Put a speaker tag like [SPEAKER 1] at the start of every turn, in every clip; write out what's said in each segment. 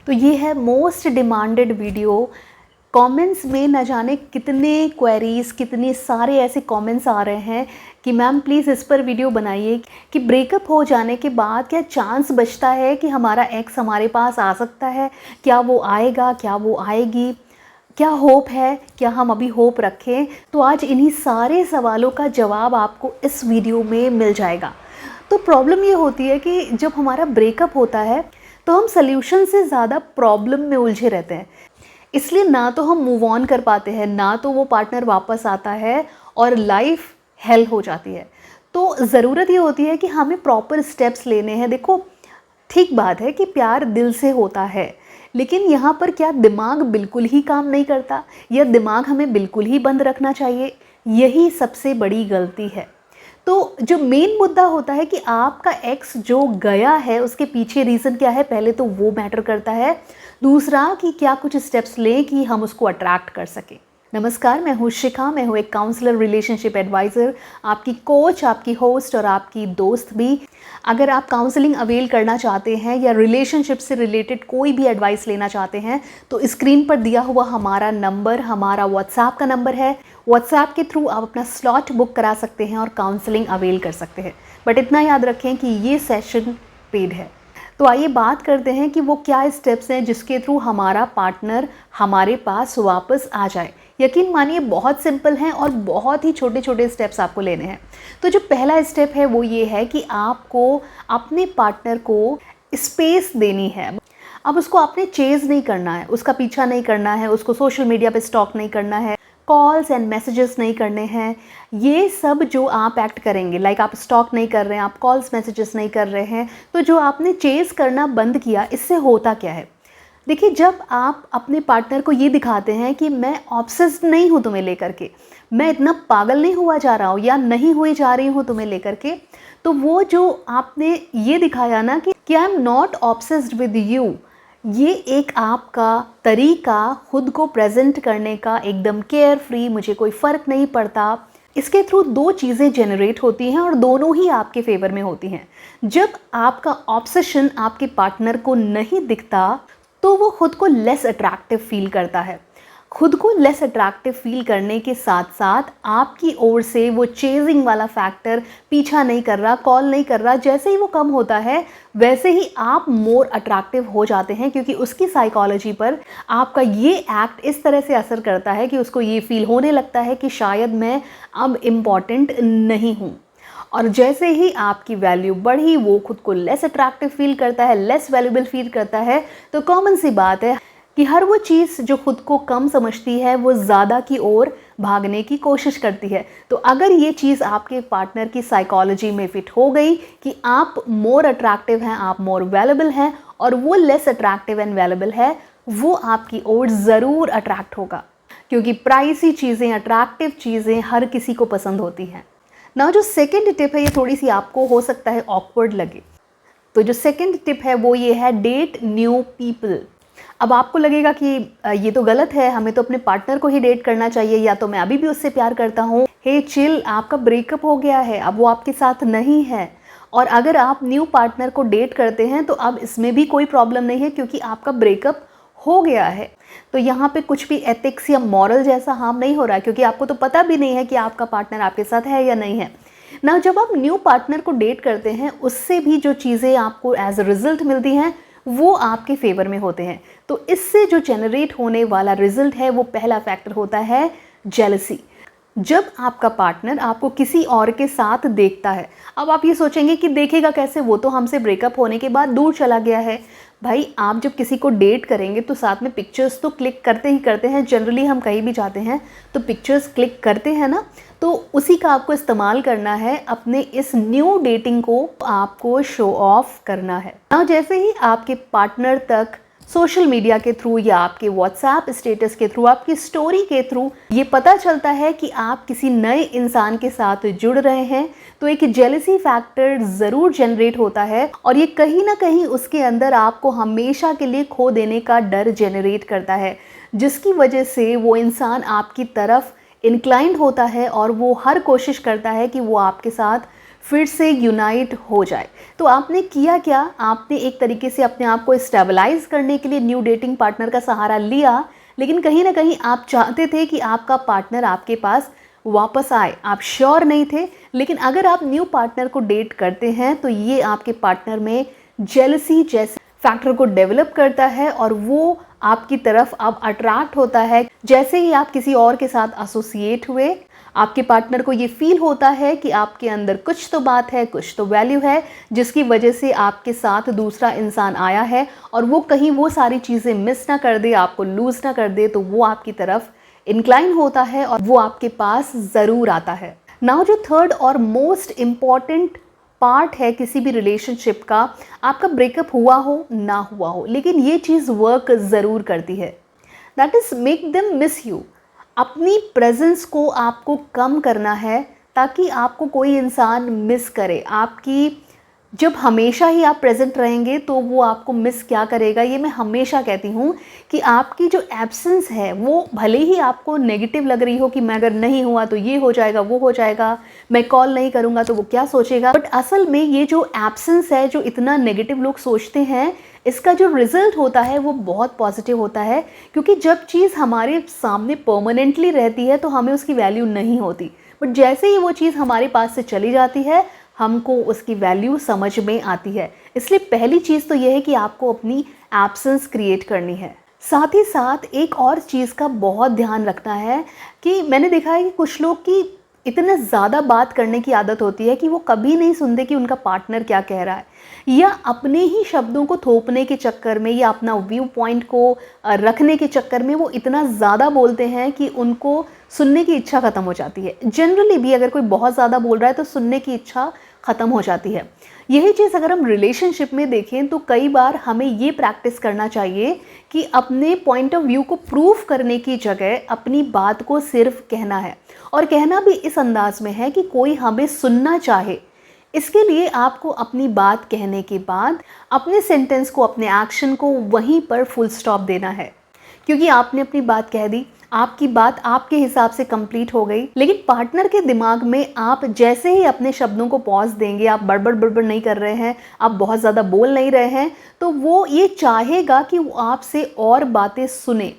[SPEAKER 1] तो ये है मोस्ट डिमांडेड वीडियो। कमेंट्स में न जाने कितने क्वेरीज, कितने सारे ऐसे कमेंट्स आ रहे हैं कि मैम प्लीज़ इस पर वीडियो बनाइए कि ब्रेकअप हो जाने के बाद क्या चांस बचता है कि हमारा एक्स हमारे पास आ सकता है, क्या वो आएगा, क्या वो आएगी, क्या होप है, क्या हम अभी होप रखें। तो आज इन्हीं सारे सवालों का जवाब आपको इस वीडियो में मिल जाएगा। तो प्रॉब्लम ये होती है कि जब हमारा ब्रेकअप होता है तो हम सल्यूशन से ज़्यादा प्रॉब्लम में उलझे रहते हैं, इसलिए ना तो हम मूव ऑन कर पाते हैं, ना तो वो पार्टनर वापस आता है और लाइफ हेल हो जाती है। तो ज़रूरत ये होती है कि हमें प्रॉपर स्टेप्स लेने हैं। देखो, ठीक बात है कि प्यार दिल से होता है, लेकिन यहाँ पर क्या दिमाग बिल्कुल ही काम नहीं करता या दिमाग हमें बिल्कुल ही बंद रखना चाहिए? यही सबसे बड़ी गलती है। तो जो मेन मुद्दा होता है कि आपका एक्स जो गया है उसके पीछे रीज़न क्या है, पहले तो वो मैटर करता है। दूसरा कि क्या कुछ स्टेप्स लें कि हम उसको अट्रैक्ट कर सकें। नमस्कार, मैं हूँ शिखा, मैं हूँ एक काउंसलर, रिलेशनशिप एडवाइज़र, आपकी कोच, आपकी होस्ट और आपकी दोस्त भी। अगर आप काउंसलिंग अवेल करना चाहते हैं या रिलेशनशिप से रिलेटेड कोई भी एडवाइस लेना चाहते हैं तो स्क्रीन पर दिया हुआ हमारा नंबर हमारा व्हाट्सएप का नंबर है। व्हाट्सएप के थ्रू आप अपना स्लॉट बुक करा सकते हैं और काउंसलिंग अवेल कर सकते हैं। बट इतना याद रखें कि ये सेशन पेड है। तो आइए बात करते हैं कि वो क्या स्टेप्स हैं जिसके थ्रू हमारा पार्टनर हमारे पास वापस आ जाए। यकीन मानिए बहुत सिंपल हैं और बहुत ही छोटे छोटे स्टेप्स आपको लेने हैं। तो जो पहला स्टेप है वो ये है कि आपको अपने पार्टनर को स्पेस देनी है। अब उसको आपने चेज़ नहीं करना है, उसका पीछा नहीं करना है, उसको सोशल मीडिया पे स्टॉक नहीं करना है, कॉल्स एंड मैसेजेस नहीं करने हैं। ये सब जो आप एक्ट करेंगे, लाइक आप स्टॉक नहीं कर रहे हैं, आप कॉल्स मैसेजेस नहीं कर रहे हैं, तो जो आपने चेज़ करना बंद किया, इससे होता क्या है? देखिए, जब आप अपने पार्टनर को ये दिखाते हैं कि मैं ऑब्सेस्ड नहीं हूँ तुम्हें लेकर के, मैं इतना पागल नहीं हुआ जा रहा हूँ या नहीं हुई जा रही हूँ तुम्हें लेकर के, तो वो जो आपने ये दिखाया ना कि I am not obsessed with you, ये एक आपका तरीका खुद को प्रेजेंट करने का, एकदम केयर फ्री, मुझे कोई फ़र्क नहीं पड़ता। इसके थ्रू दो चीज़ें जनरेट होती हैं और दोनों ही आपके फेवर में होती हैं। जब आपका ऑब्सेशन आपके पार्टनर को नहीं दिखता तो वो खुद को लेस अट्रैक्टिव फील करता है। खुद को लेस अट्रैक्टिव फील करने के साथ साथ आपकी ओर से वो चेजिंग वाला फैक्टर, पीछा नहीं कर रहा, कॉल नहीं कर रहा, जैसे ही वो कम होता है वैसे ही आप मोर अट्रैक्टिव हो जाते हैं, क्योंकि उसकी साइकोलॉजी पर आपका ये एक्ट इस तरह से असर करता है कि उसको ये फील होने लगता है कि शायद मैं अब इम्पॉर्टेंट नहीं हूँ। और जैसे ही आपकी वैल्यू बढ़ी, वो खुद को लेस अट्रैक्टिव फील करता है, लेस वैल्यूबल फील करता है। तो कॉमन सी बात है कि हर वो चीज़ जो खुद को कम समझती है वो ज़्यादा की ओर भागने की कोशिश करती है। तो अगर ये चीज़ आपके पार्टनर की साइकोलॉजी में फिट हो गई कि आप मोर अट्रैक्टिव हैं, आप मोर वैल्यूबल हैं और वो लेस अट्रैक्टिव एंड वैल्यूबल है, वो आपकी ओर ज़रूर अट्रैक्ट होगा, क्योंकि प्राइसी चीज़ें, अट्रैक्टिव चीज़ें हर किसी को पसंद होती हैं ना। जो सेकेंड टिप है ये थोड़ी सी आपको हो सकता है ऑकवर्ड लगे। तो जो सेकेंड टिप है वो ये है, डेट न्यू पीपल। अब आपको लगेगा कि ये तो गलत है, हमें तो अपने पार्टनर को ही डेट करना चाहिए, या तो मैं अभी भी उससे प्यार करता हूँ। हे चिल, आपका ब्रेकअप हो गया है, अब वो आपके साथ नहीं है। और अगर आप न्यू पार्टनर को डेट करते हैं तो अब इसमें भी कोई प्रॉब्लम नहीं है, क्योंकि आपका ब्रेकअप हो गया है। तो यहाँ पे कुछ भी एथिक्स या मॉरल जैसा हार्म नहीं हो रहा है, क्योंकि आपको तो पता भी नहीं है कि आपका पार्टनर आपके साथ है या नहीं है ना। जब आप न्यू पार्टनर को डेट करते हैं, उससे भी जो चीज़ें आपको एज अ रिजल्ट मिलती हैं वो आपके फेवर में होते हैं। तो इससे जो जनरेट होने वाला रिजल्ट है वो पहला फैक्टर होता है जेलसी। जब आपका पार्टनर आपको किसी और के साथ देखता है, अब आप ये सोचेंगे कि देखेगा कैसे, वो तो हमसे ब्रेकअप होने के बाद दूर चला गया है। भाई, आप जब किसी को डेट करेंगे तो साथ में पिक्चर्स तो क्लिक करते ही करते हैं। जनरली हम कहीं भी जाते हैं तो पिक्चर्स क्लिक करते हैं ना, तो उसी का आपको इस्तेमाल करना है। अपने इस न्यू डेटिंग को आपको शो ऑफ करना है ना। जैसे ही आपके पार्टनर तक सोशल मीडिया के थ्रू या आपके व्हाट्सएप स्टेटस के थ्रू, आपकी स्टोरी के थ्रू ये पता चलता है कि आप किसी नए इंसान के साथ जुड़ रहे हैं, तो एक जेलसी फैक्टर ज़रूर जनरेट होता है और ये कहीं ना कहीं उसके अंदर आपको हमेशा के लिए खो देने का डर जनरेट करता है, जिसकी वजह से वो इंसान आपकी तरफ इंक्लाइंड होता है और वो हर कोशिश करता है कि वो आपके साथ फिर से यूनाइट हो जाए। तो आपने किया क्या, आपने एक तरीके से अपने आप को स्टेबलाइज करने के लिए न्यू डेटिंग पार्टनर का सहारा लिया, लेकिन कहीं ना कहीं आप चाहते थे कि आपका पार्टनर आपके पास वापस आए। आप श्योर नहीं थे, लेकिन अगर आप न्यू पार्टनर को डेट करते हैं तो ये आपके पार्टनर में जेलसी जैसे फैक्टर को डेवलप करता है और वो आपकी तरफ अब अट्रैक्ट होता है। जैसे ही आप किसी और के साथ एसोसिएट हुए, आपके पार्टनर को ये फील होता है कि आपके अंदर कुछ तो बात है, कुछ तो वैल्यू है, जिसकी वजह से आपके साथ दूसरा इंसान आया है और वो कहीं वो सारी चीज़ें मिस ना कर दे, आपको लूज़ ना कर दे, तो वो आपकी तरफ इंक्लाइन होता है और वो आपके पास ज़रूर आता है। नाउ जो थर्ड और मोस्ट इम्पॉर्टेंट पार्ट है किसी भी रिलेशनशिप का, आपका ब्रेकअप हुआ हो ना हुआ हो, लेकिन ये चीज़ वर्क ज़रूर करती है, that is make them miss you. अपनी प्रेजेंस को आपको कम करना है ताकि आपको कोई इंसान मिस करे। आपकी जब हमेशा ही आप प्रेजेंट रहेंगे तो वो आपको मिस क्या करेगा। ये मैं हमेशा कहती हूँ कि आपकी जो एब्सेंस है वो भले ही आपको नेगेटिव लग रही हो कि मैं अगर नहीं हुआ तो ये हो जाएगा, वो हो जाएगा, मैं कॉल नहीं करूँगा तो वो क्या सोचेगा, बट असल में ये जो एब्सेंस है, जो इतना नेगेटिव लोग सोचते हैं, इसका जो रिजल्ट होता है वो बहुत पॉजिटिव होता है। क्योंकि जब चीज़ हमारे सामने परमानेंटली रहती है तो हमें उसकी वैल्यू नहीं होती, बट जैसे ही वो चीज़ हमारे पास से चली जाती है हमको उसकी वैल्यू समझ में आती है। इसलिए पहली चीज़ तो यह है कि आपको अपनी एब्सेंस क्रिएट करनी है। साथ ही साथ एक और चीज़ का बहुत ध्यान रखना है कि मैंने देखा है कि कुछ लोग की इतना ज़्यादा बात करने की आदत होती है कि वो कभी नहीं सुनते कि उनका पार्टनर क्या कह रहा है, या अपने ही शब्दों को थोपने के चक्कर में या अपना व्यू पॉइंट को रखने के चक्कर में वो इतना ज़्यादा बोलते हैं कि उनको सुनने की इच्छा ख़त्म हो जाती है। जनरली भी अगर कोई बहुत ज़्यादा बोल रहा है तो सुनने की इच्छा ख़त्म हो जाती है। यही चीज़ अगर हम रिलेशनशिप में देखें तो कई बार हमें ये प्रैक्टिस करना चाहिए कि अपने पॉइंट ऑफ व्यू को प्रूफ करने की जगह अपनी बात को सिर्फ कहना है, और कहना भी इस अंदाज में है कि कोई हमें सुनना चाहे। इसके लिए आपको अपनी बात कहने के बाद अपने सेंटेंस को, अपने एक्शन को वहीं पर फुल स्टॉप देना है, क्योंकि आपने अपनी बात कह दी, आपकी बात आपके हिसाब से कंप्लीट हो गई। लेकिन पार्टनर के दिमाग में आप जैसे ही अपने शब्दों को पॉज देंगे, आप बड़बड़ बड़बड़ नहीं कर रहे हैं, आप बहुत ज़्यादा बोल नहीं रहे हैं, तो वो ये चाहेगा कि वो आपसे और बातें सुने।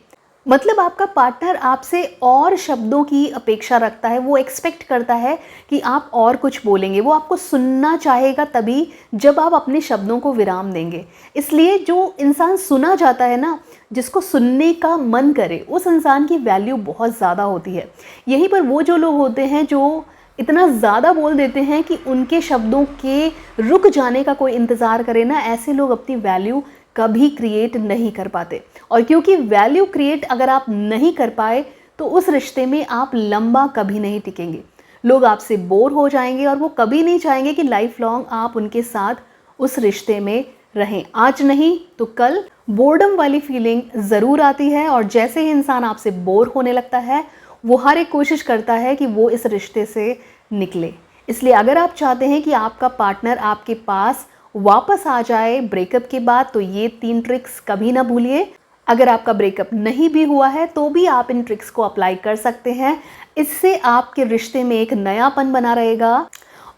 [SPEAKER 1] मतलब आपका पार्टनर आपसे और शब्दों की अपेक्षा रखता है, वो एक्सपेक्ट करता है कि आप और कुछ बोलेंगे, वो आपको सुनना चाहेगा तभी जब आप अपने शब्दों को विराम देंगे। इसलिए जो इंसान सुना जाता है ना, जिसको सुनने का मन करे, उस इंसान की वैल्यू बहुत ज़्यादा होती है। यहीं पर वो जो लोग होते हैं जो इतना ज़्यादा बोल देते हैं कि उनके शब्दों के रुक जाने का कोई इंतज़ार करे ना, ऐसे लोग अपनी वैल्यू कभी क्रिएट नहीं कर पाते। और क्योंकि वैल्यू क्रिएट अगर आप नहीं कर पाए तो उस रिश्ते में आप लंबा कभी नहीं टिकेंगे। लोग आपसे बोर हो जाएंगे और वो कभी नहीं चाहेंगे कि लाइफ लॉन्ग आप उनके साथ उस रिश्ते में रहें। आज नहीं तो कल बोर्डम वाली फीलिंग ज़रूर आती है, और जैसे ही इंसान आपसे बोर होने लगता है वो हर एक कोशिश करता है कि वो इस रिश्ते से निकले। इसलिए अगर आप चाहते हैं कि आपका पार्टनर आपके पास वापस आ जाए ब्रेकअप के बाद, तो ये 3 ट्रिक्स कभी ना भूलिए। अगर आपका ब्रेकअप नहीं भी हुआ है तो भी आप इन ट्रिक्स को अप्लाई कर सकते हैं। इससे आपके रिश्ते में एक नयापन बना रहेगा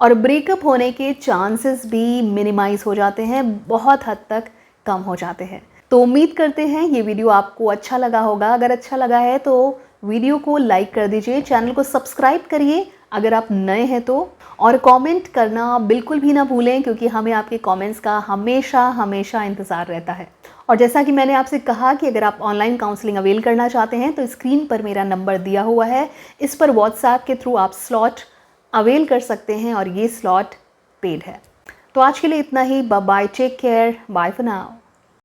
[SPEAKER 1] और ब्रेकअप होने के चांसेस भी मिनिमाइज हो जाते हैं, बहुत हद तक कम हो जाते हैं। तो उम्मीद करते हैं ये वीडियो आपको अच्छा लगा होगा। अगर अच्छा लगा है तो वीडियो को लाइक कर दीजिए, चैनल को सब्सक्राइब करिए अगर आप नए हैं तो, और कमेंट करना बिल्कुल भी ना भूलें, क्योंकि हमें आपके कमेंट्स का हमेशा इंतज़ार रहता है। और जैसा कि मैंने आपसे कहा कि अगर आप ऑनलाइन काउंसलिंग अवेल करना चाहते हैं तो स्क्रीन पर मेरा नंबर दिया हुआ है, इस पर व्हाट्सएप के थ्रू आप स्लॉट अवेल कर सकते हैं और ये स्लॉट पेड है। तो आज के लिए इतना ही। Bye bye, take care, bye for now.